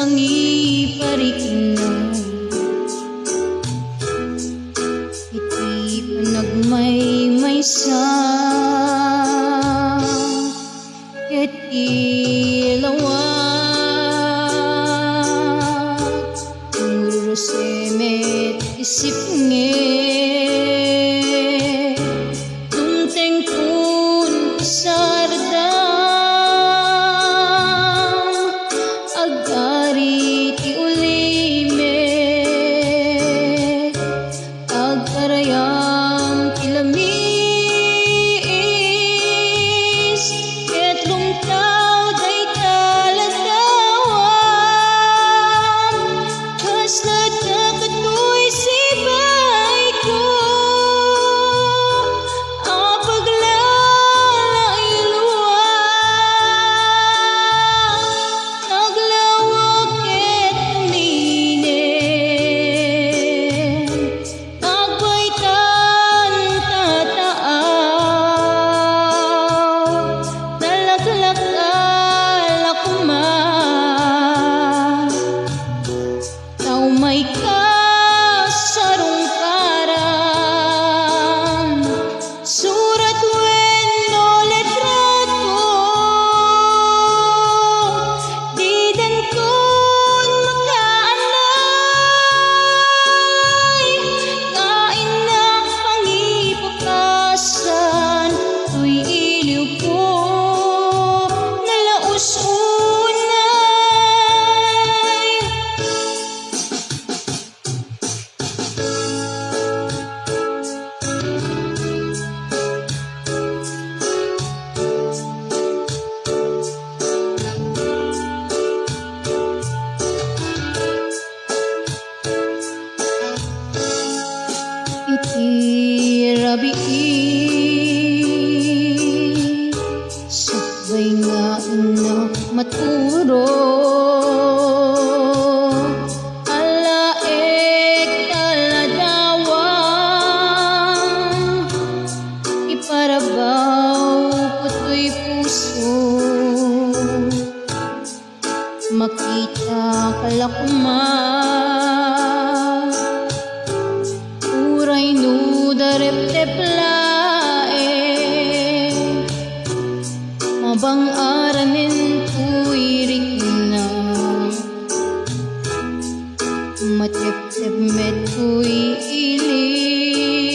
mangiparikno iti panagmaymaysa ket ilawat murusemet isip nge tungteng kun sardam agari ti ulime agkarayam ti lamis ket lumtaw day taladawam kaslat na katoy sibay ko ang paglalay luwag naglawak ket tuminen nagbaitan tataaw nalaglakal akuman naumay ka sarong karan surat wenno letrato didan kun makaanay kain na pangipakasan tuy iliw ko nalaos unay iti rabii sakbay nga na maturo alaek taladawang iparabaw putoy puso makita kalakuman uray nuda repteplae mabang aranin tuirik na mateptep met tuy iliw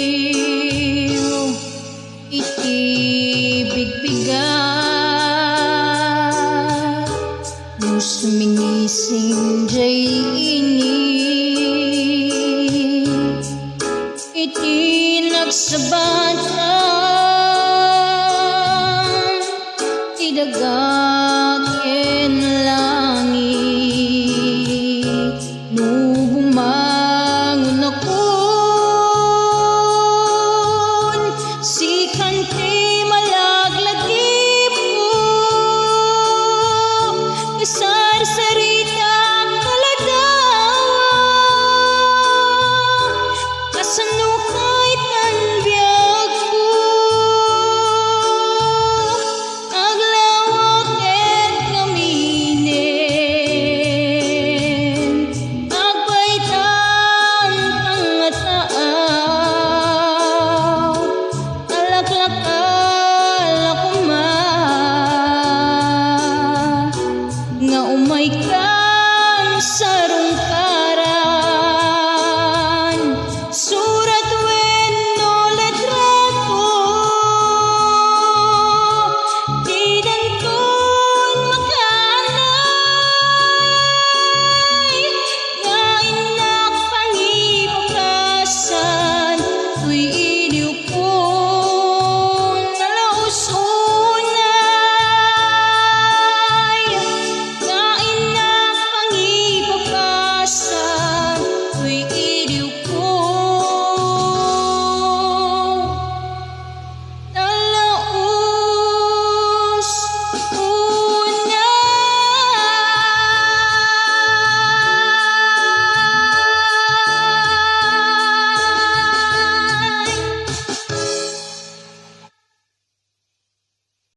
iti bigbigat no sumingising jay ini iti nagsabay